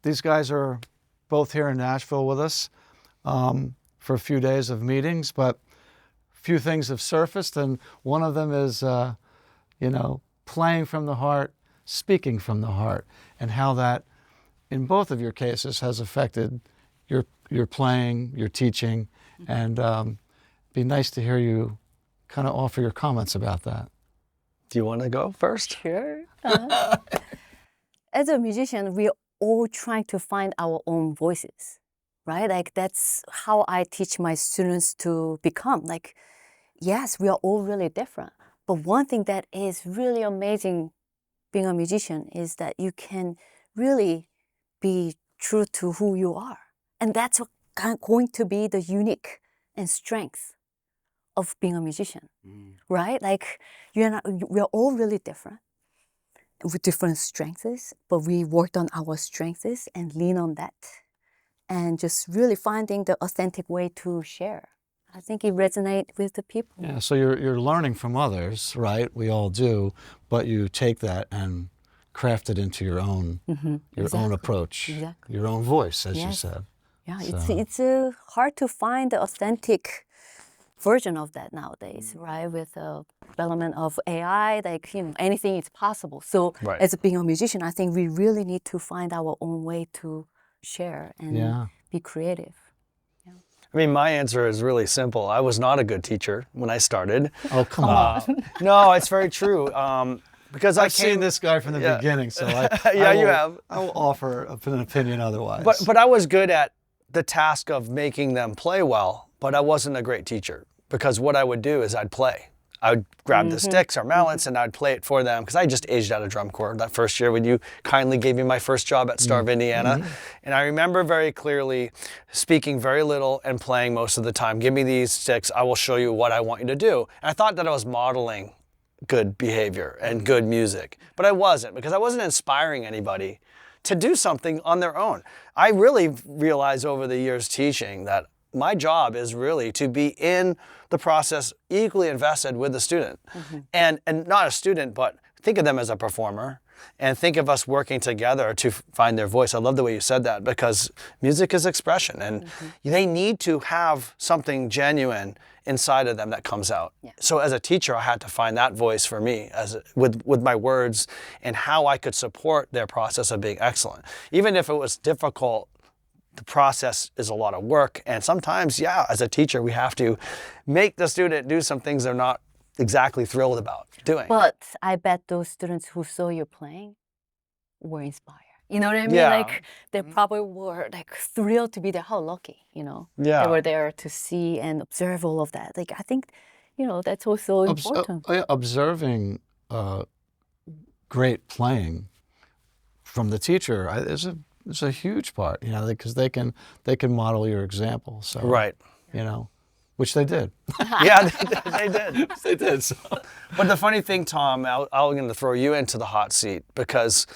these guys are both here in Nashville with us for a few days of meetings, but a few things have surfaced, and one of them is, playing from the heart, speaking from the heart, and how that, in both of your cases, has affected your playing, your teaching, and be nice to hear you kind of offer your comments about that. Do you want to go first? Sure. As a musician, we're all trying to find our own voices, right? Like that's how I teach my students to become. Like, yes, we are all really different. But one thing that is really amazing being a musician is that you can really be true to who you are. And that's what going to be the unique and strength of being a musician, right? Like we're all really different with different strengths, but we worked on our strengths and lean on that and just really finding the authentic way to share. I think it resonates with the people. Yeah, so you're learning from others, right? We all do, but you take that and craft it into your own own approach, your own voice, as you said. Yeah, so. it's hard to find the authentic version of that nowadays, right? With the development of AI, like anything is possible. So as being a musician, I think we really need to find our own way to share and be creative. I mean, my answer is really simple. I was not a good teacher when I started. Oh, come on. No, it's very true. Because I've seen this guy from the beginning, so you have. I will offer an opinion otherwise. But I was good at the task of making them play well, but I wasn't a great teacher because what I would do is I'd play. I would grab the sticks or mallets and I'd play it for them because I just aged out of drum corps that first year when you kindly gave me my first job at Star of Indiana. And I remember very clearly speaking very little and playing most of the time. Give me these sticks, I will show you what I want you to do. And I thought that I was modeling good behavior and good music, but I wasn't because I wasn't inspiring anybody to do something on their own. I really realized over the years teaching that my job is really to be in the process equally invested with the student. And not a student, but think of them as a performer and think of us working together to find their voice. I love the way you said that because music is expression and they need to have something genuine inside of them that comes out. So as a teacher, I had to find that voice for me with my words and how I could support their process of being excellent. Even if it was difficult, the process is a lot of work. And sometimes, as a teacher, we have to make the student do some things they're not exactly thrilled about doing. But I bet those students who saw you playing were inspired. You know what I mean? Yeah. Like they probably were like thrilled to be there. How lucky, They were there to see and observe all of that. Like I think, that's also important. Observing great playing from the teacher is a huge part, because they can model your example. So which they did. Yeah, they did. They did. So. But the funny thing, Thom, I'm going to throw you into the hot seat because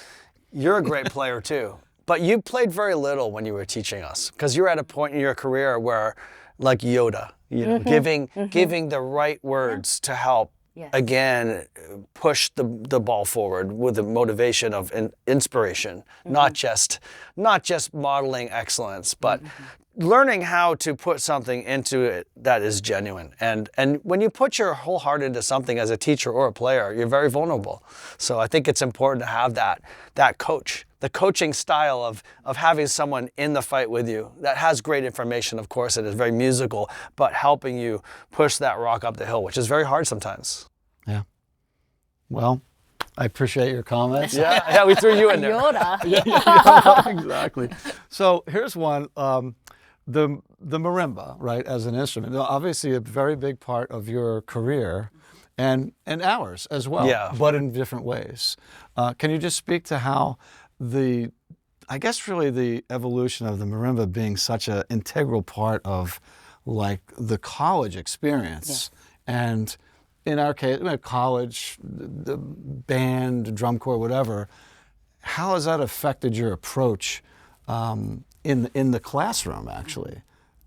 you're a great player too. But you played very little when you were teaching us because you're at a point in your career where, like Yoda, giving the right words to help. Again, push the ball forward with the motivation of inspiration, not just modeling excellence, but learning how to put something into it that is genuine. And when you put your whole heart into something as a teacher or a player, you're very vulnerable. So I think it's important to have that coach, the coaching style of having someone in the fight with you that has great information, of course, it is very musical, but helping you push that rock up the hill, which is very hard sometimes. Yeah. Well, I appreciate your comments. Yeah, we threw you in there. Yoda. Yeah, exactly. So here's one, the marimba, right, as an instrument. Now, obviously a very big part of your career and ours as well, but in different ways. Can you just speak to how the evolution of the marimba being such an integral part of like the college experience and in our case, college, the band, drum corps, whatever, how has that affected your approach in the classroom, actually?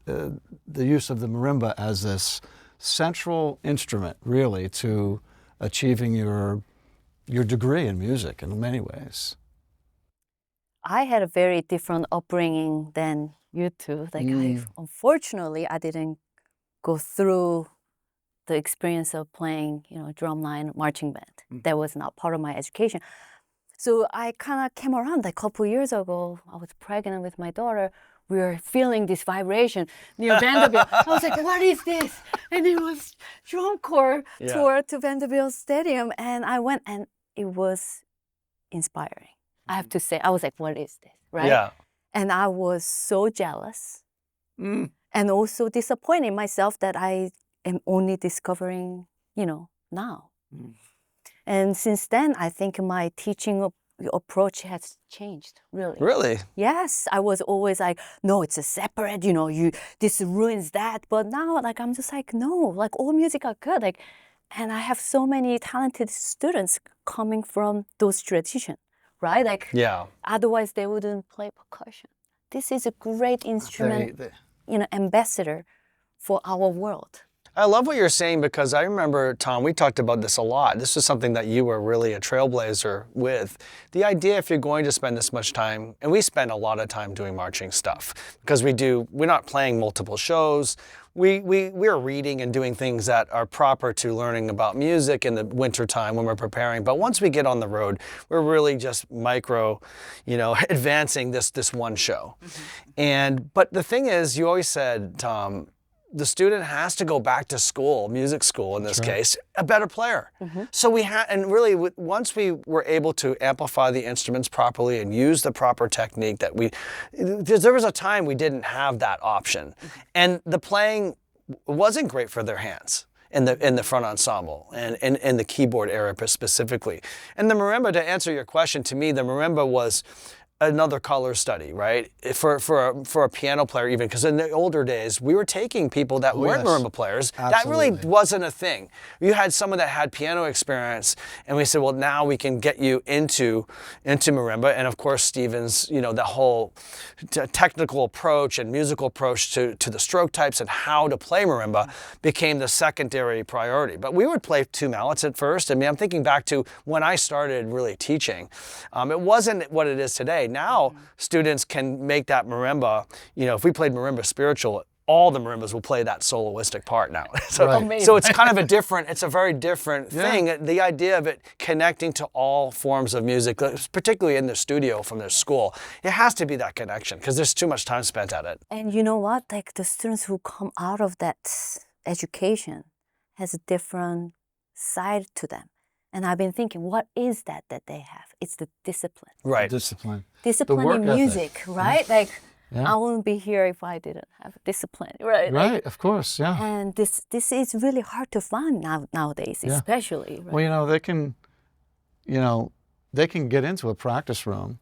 The use of the marimba as this central instrument, really, to achieving your degree in music in many ways. I had a very different upbringing than you two. Like, unfortunately, I didn't go through the experience of playing, drumline, marching band. That was not part of my education. So I kind of came around like a couple years ago. I was pregnant with my daughter. We were feeling this vibration near Vanderbilt. I was like, what is this? And it was drum corps tour to Vanderbilt Stadium. And I went, and it was inspiring. I have to say, I was like, what is this, right? Yeah. And I was so jealous and also disappointed in myself that I am only discovering, now. And since then, I think my teaching approach has changed, really. Really? Yes, I was always like, no, it's a separate, this ruins that. But now, like, I'm just like, no, like, all music are good. Like, and I have so many talented students coming from those traditions, right? Like, otherwise they wouldn't play percussion. This is a great instrument, ambassador for our world. I love what you're saying because I remember, Thom, we talked about this a lot. This was something that you were really a trailblazer with. The idea, if you're going to spend this much time, and we spend a lot of time doing marching stuff because we're not playing multiple shows. We're reading and doing things that are proper to learning about music in the wintertime when we're preparing. But once we get on the road, we're really just advancing this one show. But the thing is, you always said, Thom, the student has to go back to school, music school in this case, a better player. So and really once we were able to amplify the instruments properly and use the proper technique there was a time we didn't have that option. And the playing wasn't great for their hands in the front ensemble and in the keyboard area specifically. And the marimba, to answer your question, to me, the marimba was another color study, right? For a piano player even, because in the older days, we were taking people that weren't marimba players. Absolutely. That really wasn't a thing. You had someone that had piano experience, and we said, well, now we can get you into marimba. And of course, Stephen's, the whole technical approach and musical approach to the stroke types and how to play marimba became the secondary priority. But we would play two mallets at first. I mean, I'm thinking back to when I started really teaching. It wasn't what it is today. Now, students can make that marimba, if we played marimba spiritual, all the marimbas will play that soloistic part now. So it's kind of it's a very different thing. The idea of it connecting to all forms of music, particularly in the studio from their school, it has to be that connection because there's too much time spent at it. And you know what? Like, the students who come out of that education has a different side to them. And I've been thinking, what is that they have? It's the discipline. Right. Discipline. Discipline in music, right? Like, I wouldn't be here if I didn't have discipline, right? Right, like, of course, yeah. And this is really hard to find nowadays, especially. Right? Well, they can get into a practice room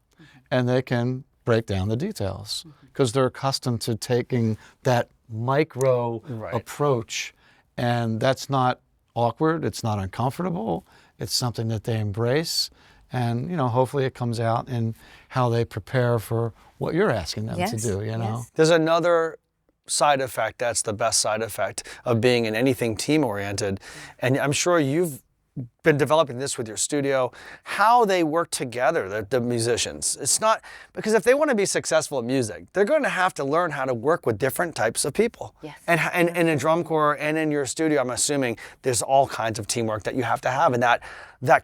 and they can break down the details because they're accustomed to taking that micro approach, and that's not awkward, it's not uncomfortable. It's something that they embrace, and hopefully it comes out in how they prepare for what you're asking them to do. There's another side effect that's the best side effect of being in anything team-oriented, and I'm sure you've been developing this with your studio, how they work together, the musicians. It's not, because if they want to be successful at music, they're going to have to learn how to work with different types of people. Yes. And in a drum corps and in your studio, I'm assuming there's all kinds of teamwork that you have to have, and that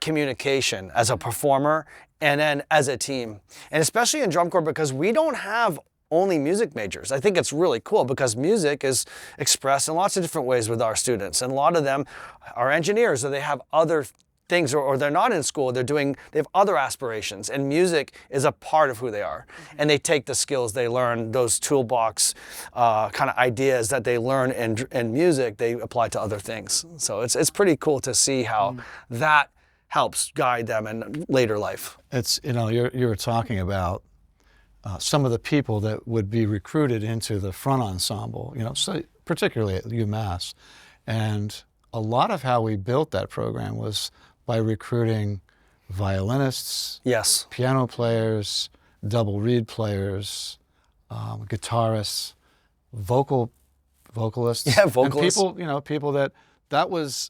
communication as a performer and then as a team. And especially in drum corps, because we don't have only music majors. I think it's really cool because music is expressed in lots of different ways with our students. And a lot of them are engineers, or they have other things, or they're not in school, they have other aspirations. And music is a part of who they are. And they take the skills they learn, those toolbox kind of ideas that they learn in music, they apply to other things. So it's pretty cool to see how that helps guide them in later life. It's, you were talking about some of the people that would be recruited into the front ensemble, so particularly at UMass. And a lot of how we built that program was by recruiting violinists, piano players, double reed players, guitarists, vocalists. Yeah, vocalists. And people that was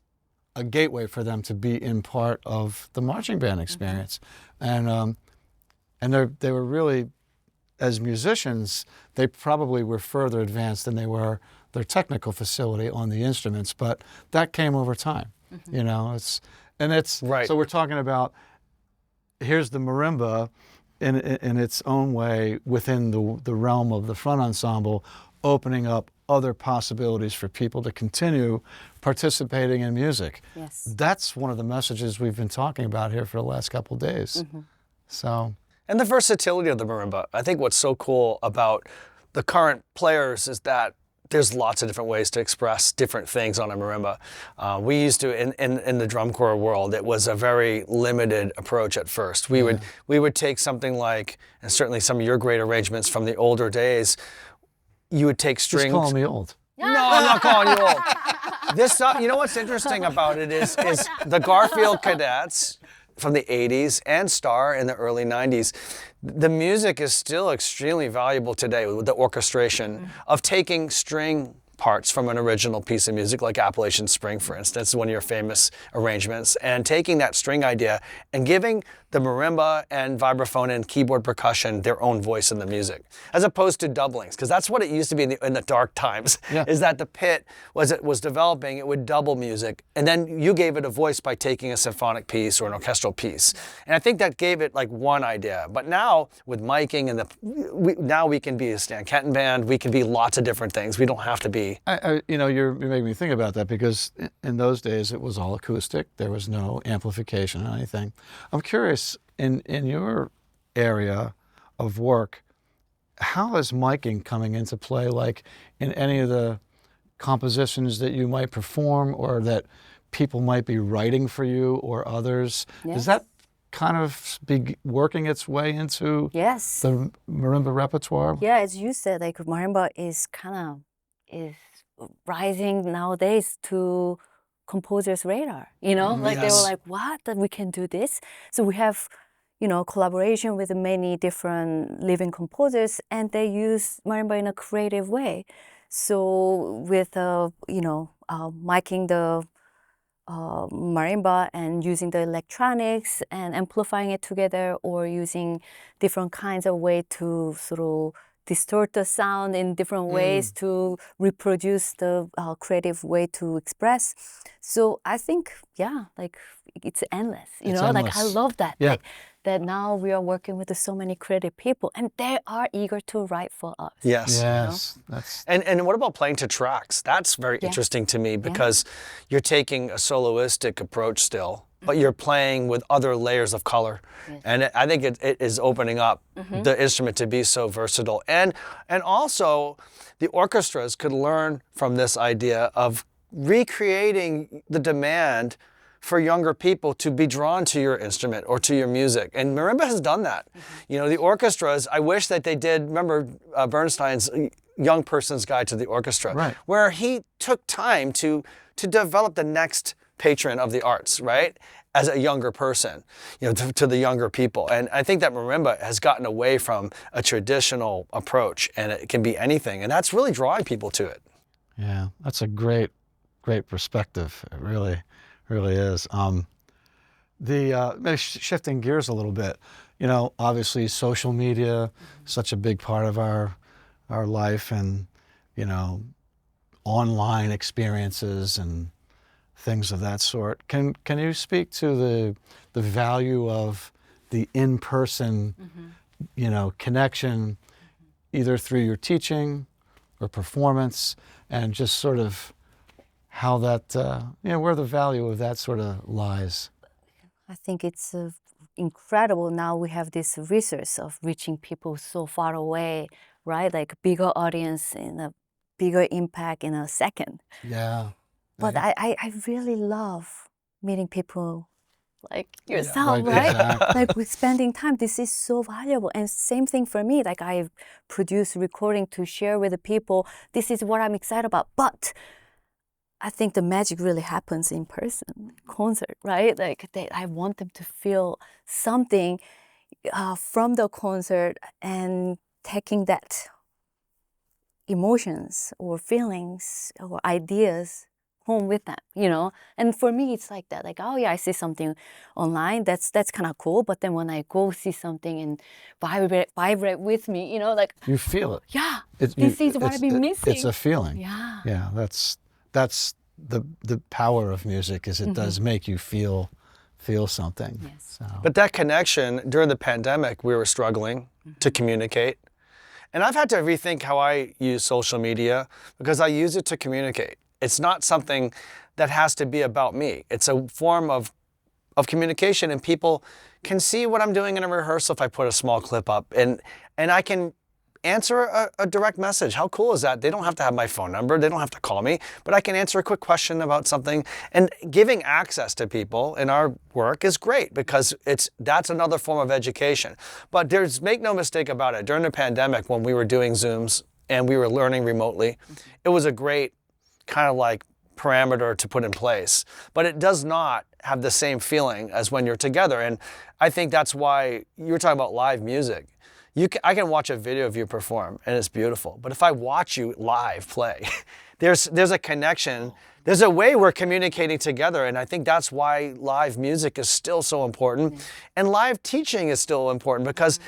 a gateway for them to be in part of the marching band experience. And And they were really, as musicians, they probably were further advanced than they were their technical facility on the instruments, but that came over time. You know, it's Right. so we're talking about, here's the marimba in its own way within the realm of the front ensemble, opening up other possibilities for people to continue participating in music. Yes. That's one of the messages we've been talking about here for the last couple of days. So, And the versatility of the marimba. I think what's so cool about the current players is that there's lots of different ways to express different things on a marimba. We used to, in the drum corps world, it was a very limited approach at first. We would take something like, and certainly some of your great arrangements from the older days, you would take strings. just calling me old. No, I'm not calling you old. This, you know what's interesting about it is the Garfield Cadets from the 80s and Star in the early 90s, the music is still extremely valuable today with the orchestration of taking string parts from an original piece of music, like Appalachian Spring, for instance, one of your famous arrangements, and taking that string idea and giving the marimba and vibraphone and keyboard percussion their own voice in the music, as opposed to doublings, because that's what it used to be in the dark times, is that the pit, as it was developing, it would double music, and then you gave it a voice by taking a symphonic piece or an orchestral piece. And I think that gave it like one idea. But now, with miking and now we can be a Stan Kenton band, we can be lots of different things. We don't have to be. You know, you're making me think about that, because in those days it was all acoustic. There was no amplification or anything. I'm curious, in your area of work, how is miking coming into play, like in any of the compositions that you might perform or that people might be writing for you or others? Yes. Does that kind of be working its way into Yes. the marimba repertoire? Yeah, as you said, like marimba is rising nowadays to composers' radar. You know, like they were like, "What? That we can do this?" So we have, you know, collaboration with many different living composers, and they use marimba in a creative way. So with you know, miking the marimba and using the electronics and amplifying it together, or using different kinds of way to sort of distort the sound in different ways to reproduce the creative way to express. So I think, yeah, like it's endless, you know, like I love that. Yeah. That now we are working with so many creative people and they are eager to write for us. Yes. Yes. That's And what about playing to tracks? That's very interesting to me, because you're taking a soloistic approach still, but you're playing with other layers of color. Yes. And I think it is opening up the instrument to be so versatile. And also, the orchestras could learn from this idea of recreating the demand for younger people to be drawn to your instrument or to your music. And marimba has done that. You know, the orchestras, I wish that they did, remember Bernstein's Young Person's Guide to the Orchestra, right, where he took time to develop the next patron of the arts, right? As a younger person, you know, to the younger people. And I think that marimba has gotten away from a traditional approach, and it can be anything. And that's really drawing people to it. Yeah, that's a great perspective. It really is. Maybe shifting gears a little bit, you know, obviously social media, such a big part of our life, and, you know, online experiences and things of that sort. Can you speak to the value of the in-person, you know, connection, either through your teaching or performance, and just sort of how that, you know, where the value of that sort of lies? I think it's incredible. Now we have this resource of reaching people so far away, right? Like bigger audience and a bigger impact in a second. Yeah. But Yeah. I really love meeting people like yourself, Right, right? exactly. Like with spending time, this is so valuable. And same thing for me, like I produce recording to share with the people. This is what I'm excited about. But I think the magic really happens in person, concert, right? Like I want them to feel something from the concert, and taking that emotions or feelings or ideas home with them, you know. And for me, it's like that. Like, oh yeah, I see something online. That's kind of cool. But then when I go see something and vibrate with me, you know, like You feel it. yeah, this is what I've been missing. It's a feeling. Yeah. Yeah, that's the power of music is it does make you feel something. Yes. So. But that connection, during the pandemic, we were struggling to communicate. And I've had to rethink how I use social media because I use it to communicate. It's not something that has to be about me. It's a form of communication, and people can see what I'm doing in a rehearsal if I put a small clip up. And I can answer a direct message. How cool is that? They don't have to have my phone number. They don't have to call me, but I can answer a quick question about something. And giving access to people in our work is great because that's another form of education. But make no mistake about it. During the pandemic, when we were doing Zooms and we were learning remotely, it was a great kind of like parameter to put in place. But it does not have the same feeling as when you're together. And I think that's why you were talking about live music. I can watch a video of you perform and it's beautiful. But if I watch you live play, there's a connection. There's a way we're communicating together. And I think that's why live music is still so important. And live teaching is still important because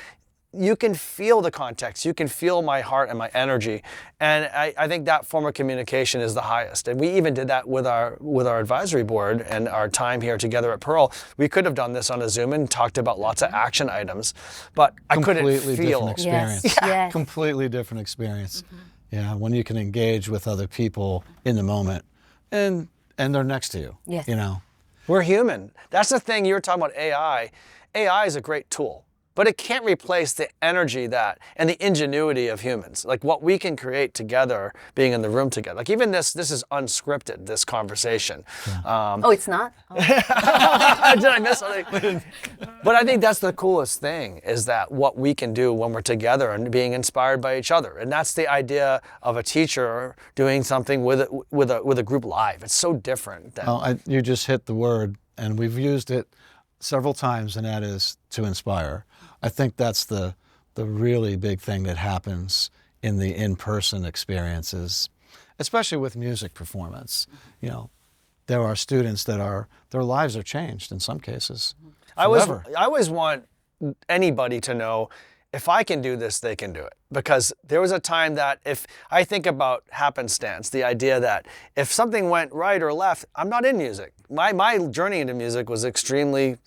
you can feel the context. You can feel my heart and my energy. And I think that form of communication is the highest. And we even did that with our advisory board and our time here together at Pearl. We could have done this on a Zoom and talked about lots of action items, but I couldn't feel. Completely different experience. Yes. Yes. Completely different experience. Yeah, when you can engage with other people in the moment and they're next to you. Yes. You know. We're human. That's the thing. You were talking about AI. AI is a great tool, but it can't replace the energy and the ingenuity of humans. Like what we can create together, being in the room together. Like even this is unscripted, this conversation. Oh, it's not? Oh. Did I miss something? But I think that's the coolest thing is that what we can do when we're together and being inspired by each other. And that's the idea of a teacher doing something with a group live. It's so different. You just hit the word, and we've used it several times, and that is to inspire. I think that's the really big thing that happens in the in-person experiences, especially with music performance. You know, there are students that their lives are changed in some cases. I always want anybody to know if I can do this, they can do it. Because there was a time that if I think about happenstance, the idea that if something went right or left, I'm not in music. My journey into music was extremely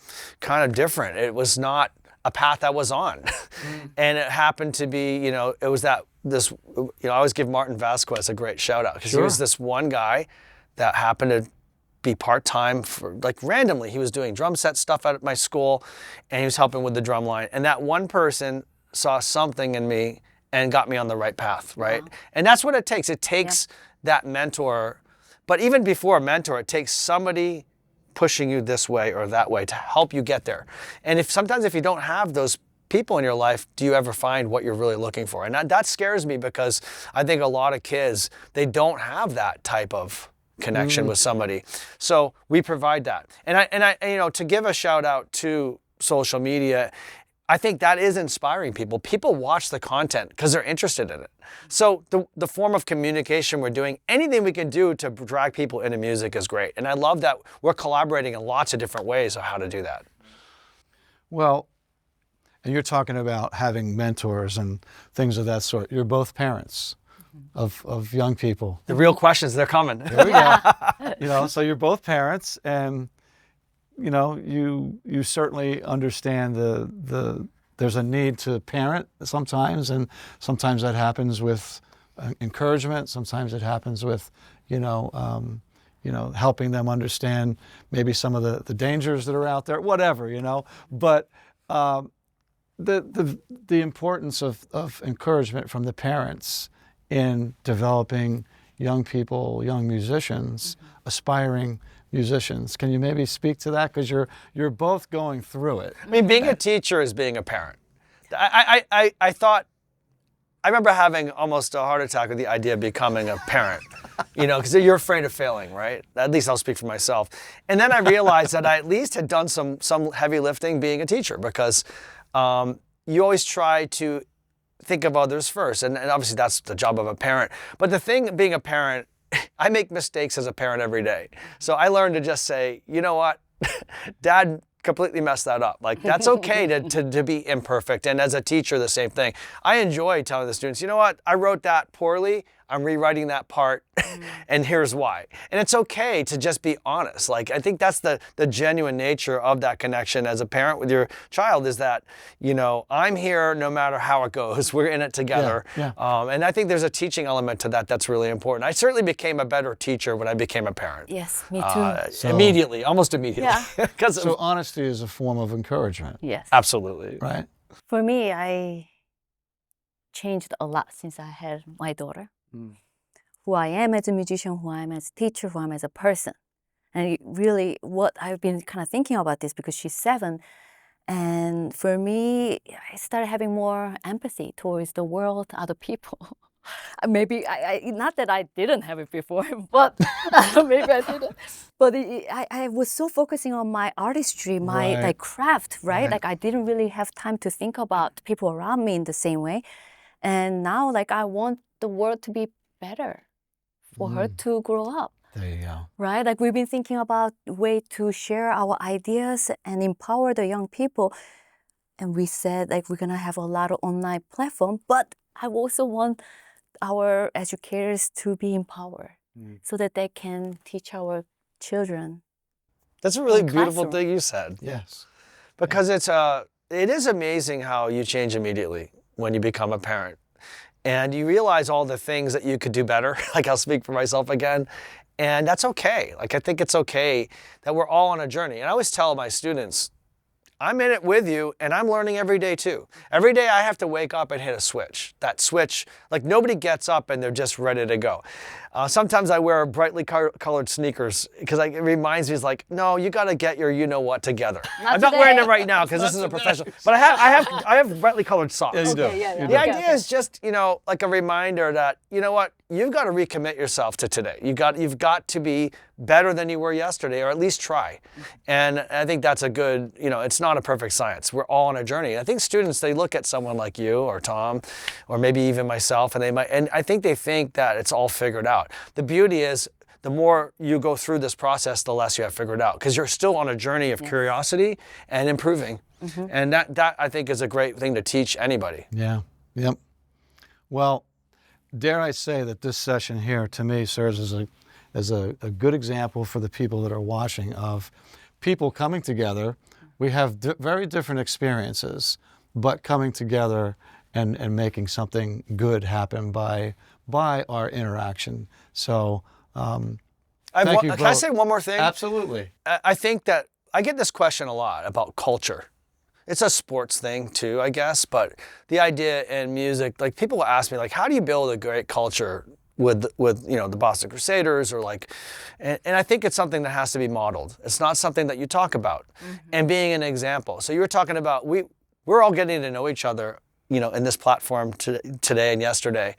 kind of different. It was not a path I was on. And it happened to be, it was I always give Martin Vasquez a great shout out because he was this one guy that happened to be part-time for randomly. He was doing drum set stuff at my school and he was helping with the drum line. And that one person saw something in me and got me on the right path, right? Wow. And that's what it takes. It takes that mentor, but even before a mentor, it takes somebody pushing you this way or that way to help you get there. And sometimes if you don't have those people in your life, do you ever find what you're really looking for? And that scares me because I think a lot of kids, they don't have that type of connection with somebody. So we provide that. And I to give a shout out to social media, I think that is inspiring people. People watch the content because they're interested in it. So the form of communication we're doing, anything we can do to drag people into music is great. And I love that we're collaborating in lots of different ways of how to do that. Well, and you're talking about having mentors and things of that sort. You're both parents of young people. The real questions, they're coming. There we go. So you're both parents, and you certainly understand there's a need to parent sometimes, and sometimes that happens with encouragement. Sometimes it happens with, helping them understand maybe some of the dangers that are out there, whatever, But the importance of encouragement from the parents in developing young people, young musicians, aspiring musicians. Can you maybe speak to that? Because you're both going through it. I mean, being a teacher is being a parent. I remember having almost a heart attack with the idea of becoming a parent, because you're afraid of failing, right? At least I'll speak for myself. And then I realized that I at least had done some heavy lifting being a teacher because you always try to think of others first. And obviously that's the job of a parent. But the thing being a parent I make mistakes as a parent every day. So I learned to just say, you know what, Dad completely messed that up. Like, that's okay to be imperfect. And as a teacher, the same thing. I enjoy telling the students, you know what, I wrote that poorly. I'm rewriting that part, and here's why. And it's okay to just be honest. Like, I think that's the genuine nature of that connection as a parent with your child, is that, you know, I'm here no matter how it goes. We're in it together. Yeah. And I think there's a teaching element to that that's really important. I certainly became a better teacher when I became a parent. Yes, me too. Immediately, almost immediately. Yeah. So honesty is a form of encouragement. Yes. Absolutely. Right? For me, I changed a lot since I had my daughter. Who I am as a musician, who I am as a teacher, who I am as a person. And really what I've been kind of thinking about this because she's 7. And for me, I started having more empathy towards the world, other people. Maybe, not that I didn't have it before, but maybe I didn't. But I was so focusing on my artistry, my like craft, right? Like I didn't really have time to think about people around me in the same way. And now, like, I want the world to be better for her to grow up. There you go. Right? Like, we've been thinking about way to share our ideas and empower the young people. And we said, like, we're going to have a lot of online platform, but I also want our educators to be empowered so that they can teach our children. That's a really in beautiful classroom. thing you said. Yes. Because it is amazing how you change immediately when you become a parent. And you realize all the things that you could do better. Like, I'll speak for myself again. And that's okay. Like, I think it's okay that we're all on a journey. And I always tell my students, I'm in it with you, and I'm learning every day too. Every day I have to wake up and hit a switch. That switch, like, nobody gets up and they're just ready to go. Sometimes I wear brightly colored sneakers because it reminds me, it's like, no, you got to get your you-know-what together. I'm not wearing them right now because this is a professional, but I have brightly colored socks. Yeah, you do. Okay, yeah. The idea is just, you know, like a reminder that, you know what, you've got to recommit yourself to today. You've got to be better than you were yesterday, or at least try. And I think that's a good, you know, it's not a perfect science. We're all on a journey. I think students, they look at someone like you or Thom, or maybe even myself, and I think they think that it's all figured out. The beauty is, the more you go through this process, the less you have figured out, because you're still on a journey of curiosity and improving. And that I think is a great thing to teach anybody. Yeah. Yep. Well, dare I say that this session here, to me, serves as a good example for the people that are watching of people coming together. We have very different experiences, but coming together and making something good happen by our interaction. So thank you both. Can I say one more thing? Absolutely. I think that I get this question a lot about culture. It's a sports thing too, I guess, but the idea in music, like, people ask me, like, how do you build a great culture with you know, the Boston Crusaders, or like, and I think it's something that has to be modeled. It's not something that you talk about. And being an example. So you were talking about, we're all getting to know each other, you know, in this platform today and yesterday.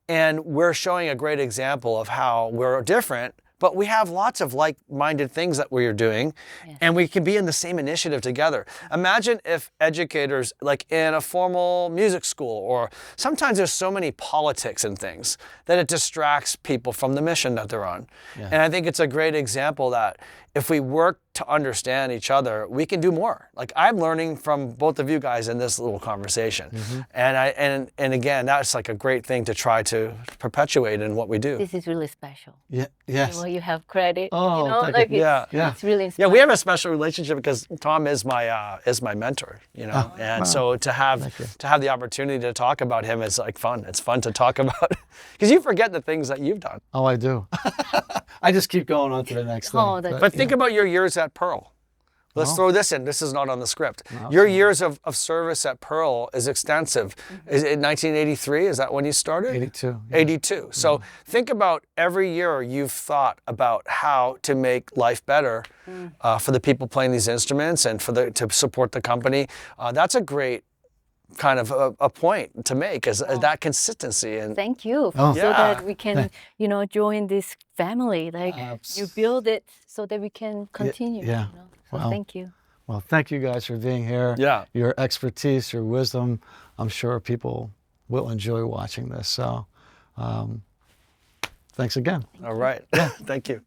And we're showing a great example of how we're different, but we have lots of like-minded things that we're doing, and we can be in the same initiative together. Imagine if educators, like in a formal music school, or sometimes there's so many politics and things that it distracts people from the mission that they're on. And I think it's a great example that if we work to understand each other, we can do more. Like, I'm learning from both of you guys in this little conversation. And again, that's like a great thing to try to perpetuate in what we do. This is really special. Yeah. Yes. Well, you have credit. Oh, you know, thank like you. it's really Yeah, inspiring. we have a special relationship because Thom is my mentor, you know, and so to have the opportunity to talk about him is like fun. It's fun to talk about because you forget the things that you've done. Oh, I do. I just keep going on to the next thing. Oh, that's But think about your years at Pearl. Let's throw this in. This is not on the script. No, Your years of service at Pearl is extensive. Is it 1983? Is that when you started? 82. 82. So think about every year you've thought about how to make life better for the people playing these instruments and to support the company. That's a great kind of a point to make, is that consistency. And Thank you. Oh. So Yeah. that we can, you know, join this family. Like, you build it so that we can continue. yeah. You know? So Wow. thank you. Well, thank you guys for being here. Yeah. Your expertise, your wisdom, I'm sure people will enjoy watching this. So thanks again. All right. Thank you.